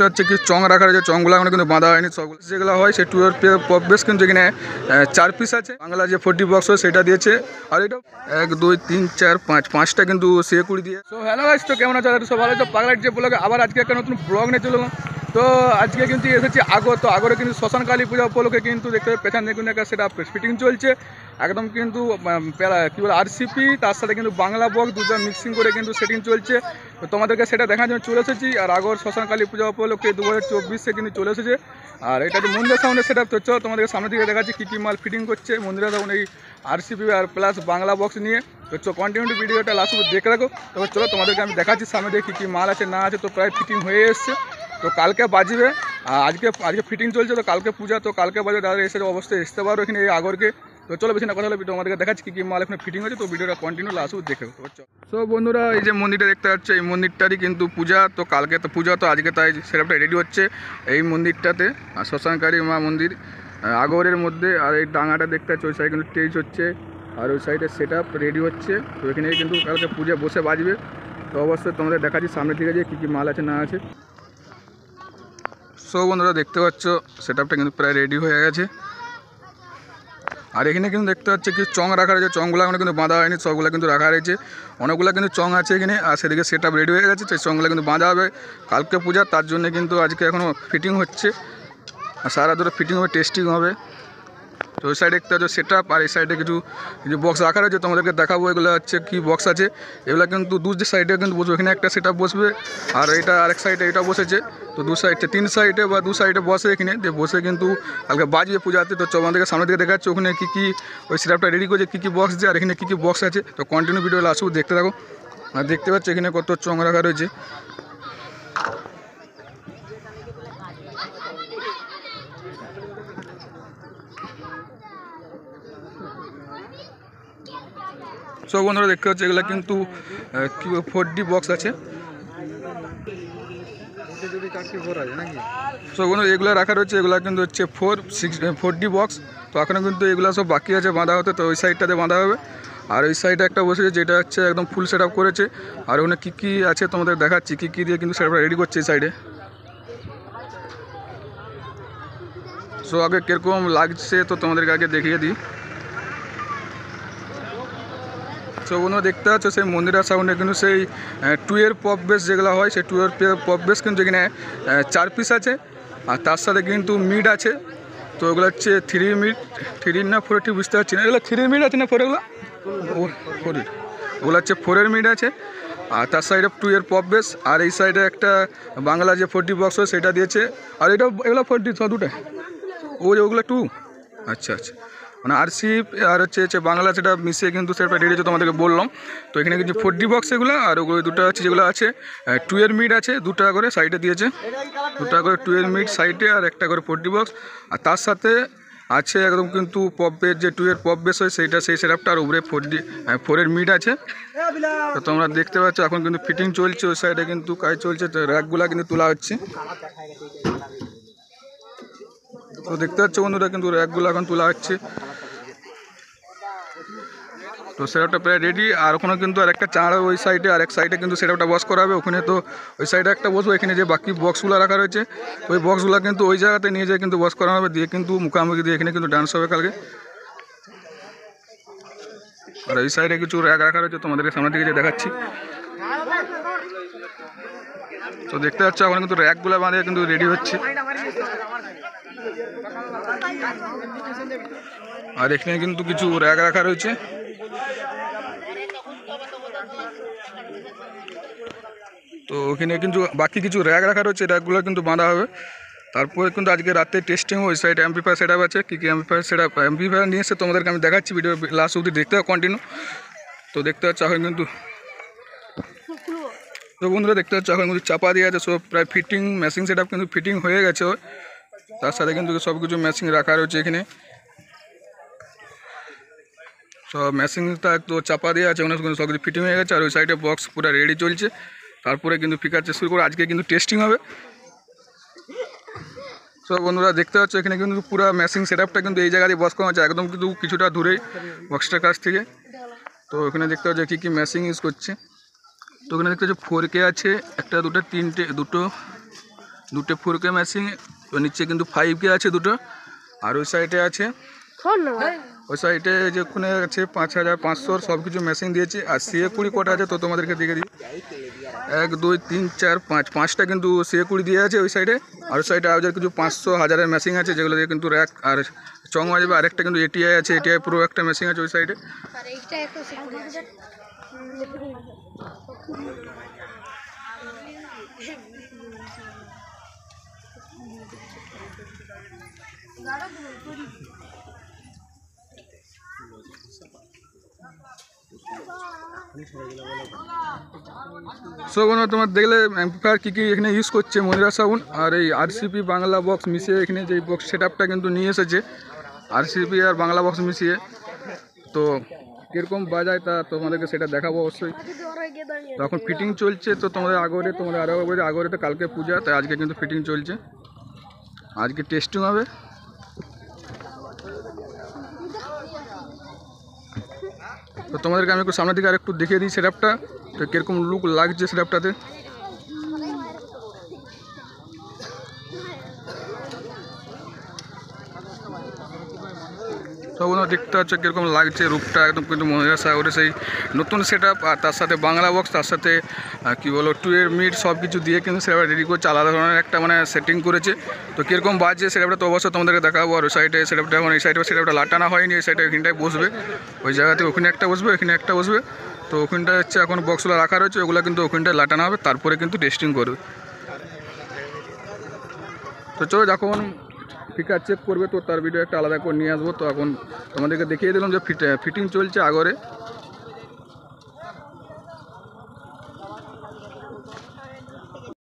হচ্ছে কি চং রাখার যে চংগুলো এখন কিন্তু বাঁধা হয়নি, সবগুলো যেগুলো হয় সেই টুয়ের পপ বেস কিন্তু এখানে 4 পিস আছে। বাংলা যে 40 বক্স হয় সেটা দিয়েছে, আর এটা 1 2 3 4 5 5টা কিন্তু সে 20 দিয়ে। তো হ্যালো গাইস, তো কেমন আছো? সব ভালো আছো? পাগলাট যে ব্লগে আবার আজকে একটা নতুন ব্লগ নিয়ে চললাম। তো আজকে কিন্তু এসেছি আগর, তো আগরে কিন্তু শ্মশান কালী পূজা উপলক্ষে কিন্তু দেখতে পেছন দেখুন একটা সেটা ফিটিং চলছে একদম কিন্তু কী বলে আরসিপি তার সাথে কিন্তু বাংলা বক্স দুটো মিক্সিং করে কিন্তু সেটিং চলছে। তো তোমাদেরকে সেটা দেখার জন্য চলে এসেছি। আর আগর শ্মশান কালী পূজা উপলক্ষে 2024 কিন্তু চলে এসেছে। আর এটা যে মন্দিরের সামনে সেটা তো চলো তোমাদেরকে সামনে থেকে দেখাচ্ছি কী কী মাল ফিটিং করছে মন্দিরের সামনে এই আরসিপি আর প্লাস বাংলা বক্স নিয়ে। তো কন্টিনিউ ভিডিওটা লাস্ট দেখে রাখো। তবে চলো তোমাদেরকে আমি দেখাচ্ছি সামনে দিয়ে কী কী মাল আছে না আছে। তো প্রায় ফিটিং হয়ে এসছে, তো কালকে বাজবে। আজকে ফিটিং চলছে, তো কালকে পূজা, তো কালকে বাজবে। তাদের এসে অবশ্যই আসতে পারো এখানে এই আগরকে। তো চলো বেশি না কথা হলে ভিডিও আমাদেরকে দেখাচ্ছি কী কী মাল এখানে ফিটিং হচ্ছে। তো ভিডিওটা কন্টিনিউ লাস্ট দেখে তো সো বন্ধুরা, এই যে মন্দিরটা দেখতে পাচ্ছ এই মন্দিরটারই কিন্তু পূজা। তো কালকে তো পূজা, তো আজকে তাই সেটআপটা রেডি হচ্ছে এই মন্দিরটাতে। আর শ্মশানকারী মা মন্দির আগরের মধ্যে। আর এই ডাঙাটা দেখতে পাচ্ছ ওই সাইড কিন্তু স্টেজ হচ্ছে, আর ওই সাইডে সেটআপ রেডি হচ্ছে। তো এখানে কিন্তু কালকে পূজা বসে বাজবে। তো অবশ্যই তোমাদের দেখাচ্ছি সামনে থেকে যে কী কী মাল আছে না আছে। সো বন্ধুরা দেখতে পাচ্ছ সেটআপটা কিন্তু প্রায় রেডি হয়ে গেছে। আর এখানে কিন্তু দেখতে পাচ্ছি কি চং রাখার যে চংগুলো এখন কিন্তু বাঁধা হয়নি, সবগুলো কিন্তু রাখা রয়েছে। অনেকগুলো কিন্তু চং আছে এখানে, আর সেদিকে সেটআপ রেডি হয়ে গেছে। সেই চংগুলো কিন্তু বাঁধা হবে কালকে পূজা, তার জন্য কিন্তু আজকে এখনও ফিটিং হচ্ছে। আর সারা ধরে ফিটিং হবে, টেস্টিং হবে। তো ওই সাইডে একটা সেটআপ, আর এই সাইডে কিছু বক্স রাখা রয়েছে, তোমাদেরকে দেখাবো এগুলো হচ্ছে কী বক্স আছে। এগুলো কিন্তু দু সাইডে কিন্তু বসবে, এখানে একটা সেটআপ বসবে, আর এটা আরেক সাইডে এটা বসেছে। তো দু সাইডে 3 সাইডে বা 2 সাইডে বসে এখানে দিয়ে বসে কিন্তু কালকে বাজবে পূজাতে। তো আমাদেরকে সামনে থেকে দেখাচ্ছে ওখানে কী কী ওই সেটআপটা রেডি করছে, কী কী বক্স দিয়ে, আর এখানে কী কী বক্স আছে। তো কন্টিনিউ ভিডিও আসবো দেখতে থাকো। আর দেখতে পাচ্ছ এখানে কত চং রাখা রয়েছে। সব বন্ধুরা দেখতে পাচ্ছি এগুলো কিন্তু কি 4D বক্স আছে। সব বন্ধু এগুলো রাখা রয়েছে, এগুলো কিন্তু হচ্ছে 4D বক্স। তো এখনও কিন্তু এগুলো সব বাকি আছে বাঁধা হতে, তো ওই সাইডটাতে বাঁধা হবে। আর ওই সাইডে একটা বসেছে যেটা হচ্ছে একদম ফুল সেটআপ করেছে। আর ওখানে কী কী আছে তোমাদের দেখাচ্ছি, কী কী দিয়ে কিন্তু সেটআপটা রেডি করছে এই সাইডে। সো আগে কীরকম লাগছে তো তোমাদেরকে আগে দেখিয়ে দিই। তো বন্ধুরা দেখতে পাচ্ছ সেই মন্দিরের সামনে কিন্তু সেই 2 পপ বেস যেগুলো হয় সেই 2 পপ বেস কিন্তু এখানে 4 পিস আছে। আর তার সাথে কিন্তু মিড আছে। তো ওগুলো হচ্ছে 3 মিড, 3 না 4 ঠিক বুঝতে পারছি না। এগুলো 3 মিড আছে না 4? এগুলো 4, ওগুলো হচ্ছে 4 মিড আছে। আর তার সাইডে 2 পপ বেস, আর এই সাইডে একটা বাংলা যে 40 বক্স হয় সেটা দিয়েছে। আর এটা এগুলো 40 দুটো, ওগুলো 2। আচ্ছা আচ্ছা, মানে আরসি আর হচ্ছে বাংলা সেটা মিশিয়ে কিন্তু সেটা রেডি হচ্ছে তোমাদেরকে বললাম। তো এখানে কিন্তু 4D বক্স এগুলো, আর ওগুলো দুটো আছে যেগুলো আছে 2 মিড আছে, 2 টাকা করে সাইডে দিয়েছে। 2 টাকা করে 2 মিড সাইডে, আর 1 টাকা করে 4D বক্স। আর তার সাথে আছে একদম কিন্তু পপের যে 2 পপ বেস হয় সেইটা, সেই সেটআপটা। আর উপরে 4 মিড আছে। তো তোমরা দেখতে পাচ্ছ এখন কিন্তু ফিটিং চলছে, ওই সাইডে কিন্তু কাজ চলছে। তো র্যাকগুলা কিন্তু তোলা হচ্ছে। তো দেখতে পাচ্ছ বন্ধুরা কিন্তু র্যাকগুলো এখন তোলা হচ্ছে। তো সেটআপটা প্রায় রেডি। আর ওখানে কিন্তু আরেকটা চাঁড়া ওই সাইডে, আরেক সাইডে কিন্তু সেটআপটা বস করা হবে ওখানে। তো ওই সাইডে একটা বসবো, এখানে যে বাকি বক্সগুলো রাখা রয়েছে ওই বক্সগুলো কিন্তু ওই জায়গাতে নিয়ে যেয়ে কিন্তু বস করা হবে, দিয়ে কিন্তু মুখামুখি দিয়ে এখানে কিন্তু ডান্স হবে কালকে। আর এই সাইডে কিছু র্যাক রাখা রয়েছে, তোমাদেরকে সামনে দিকে যে দেখাচ্ছি। তো দেখতে পাচ্ছ এখন কিন্তু র্যাকগুলো বাঁধে কিন্তু রেডি হচ্ছে। আর এখানে কিন্তু কিছু র্যাক রাখা রয়েছে। তো ওখানে কিন্তু বাকি কিছু র্যাক রাখা রয়েছে, র্যাকগুলো কিন্তু বাঁধা হবে। তারপরে কিন্তু আজকে রাতে টেস্টিং ওই সাইড অ্যাম্পলিফায়ার সেটআপ আছে। কী কী অ্যাম্পলিফায়ার নিয়ে এসে তোমাদেরকে আমি দেখাচ্ছি, ভিডিও লাস্ট অবধি দেখতে হবে কন্টিনিউ। তো দেখতে পাচ্ছ এখন কিন্তু, তো বন্ধুরা দেখতে পাচ্ছ এখন কিন্তু চাপা দিয়ে আছে সব প্রায় ফিটিং মেশিন সেটআপ কিন্তু ফিটিং হয়ে গেছে। তার সাথে কিন্তু সব কিছু মেশিন রাখা রয়েছে এখানে। সব মেশিনটা একটু চাপা দিয়ে আছে, ওখানে সব কিছু ফিটিং হয়ে গেছে। আর ওই সাইডে বক্স পুরো রেডি চলছে। তারপরে কিন্তু ফিকারতে শুরু করে আজকে কিন্তু টেস্টিং হবে। সব বন্ধুরা দেখতে পাচ্ছ এখানে কিন্তু পুরো মেশিন সেটআপটা কিন্তু এই জায়গায় বক্স করা আছে, একদম কিন্তু কিছুটা দূরে বক্সটার কাছ থেকে। তো এখানে দেখতে পাচ্ছ কী কী মেশিন ইউজ করছে। তো ওখানে দেখতে পাচ্ছ 4K আছে, একটা দুটো তিনটে দুটো দুটো 4K মেশিন, তো নিচে কিন্তু 5K আছে দুটো। আর ওই সাইডে আছে, ওই সাইডে যেখানে আছে 5500 সব কিছু মেশিন দিয়েছি। আর CA20 কটা আছে তো তোমাদেরকে দেখে দিই, 1 2 3 4 5, 5টা কিন্তু CA20 দিয়ে আছে ওই সাইডে। আর ওই সাইডে আরও কিছু 500 1000-এর মেশিন আছে, যেগুলো দিয়ে কিন্তু র্যাক আর চং বাজবে। আরেকটা কিন্তু ATI আছে, ATI পুরো একটা মেশিন আছে ওই সাইডে। সো বন্ধুরা, তোমার দেখলে অ্যাম্পলিফায়ার কী কী এখানে ইউজ করছে মনিরা সাউন্ড। আর এই RCP বাংলা বক্স মিশিয়ে এখানে যে বক্স সেটআপটা কিন্তু নিয়ে এসেছে, RCP আর বাংলা বক্স মিশিয়ে। তো কীরকম বাজায় তা তোমাদেরকে সেটা দেখাবো অবশ্যই। তো এখন ফিটিং চলছে, তো তোমাদের আগরে তো কালকে পূজা, তাই আজকে কিন্তু ফিটিং চলছে, আজকে টেস্টিং হবে। তো তোমাদেরকে আমি একটু সামনের দিকে আর একটু দেখিয়ে দিই সেটআপটা, তো কীরকম লুক লাগছে সেটআপটাতে। তো বন্ধুরা দেখতে হচ্ছে কীরকম লাগছে রূপটা, একদম কিন্তু মহিলা সাগরে সেই নতুন সেটআপ। আর তার সাথে বাংলা বক্স, তার সাথে কী বলো 2 মিট সব কিছু দিয়ে কিন্তু সেটআপটা রেডি করছে, আলাদা ধরনের একটা মানে সেটিং করেছে। তো কীরকম বাজছে সেটআপটা তো অবশ্যই তোমাদেরকে দেখাবো। আর ওই সাইডে সেটআপটা এখন এই সাইডে সেটআপটা লাটানো হয়নি, এই সাইডে এখানটায় বসবে, ওই জায়গাতে ওখানে একটা বসবে, এখানে একটা বসবে। তো ওখানটা হচ্ছে এখন বক্সগুলো রাখা রয়েছে, ওগুলো কিন্তু ওখানটায় লাটানো হবে, তারপরে কিন্তু টেস্টিং করবে। তো চলো যখন ফিকার চেক করবে তো তার ভিডিও একটা আলাদা করে নিয়ে আসবো। তো এখন তোমাদেরকে দেখিয়ে দিলাম যে ফিটিং চলছে আগরে।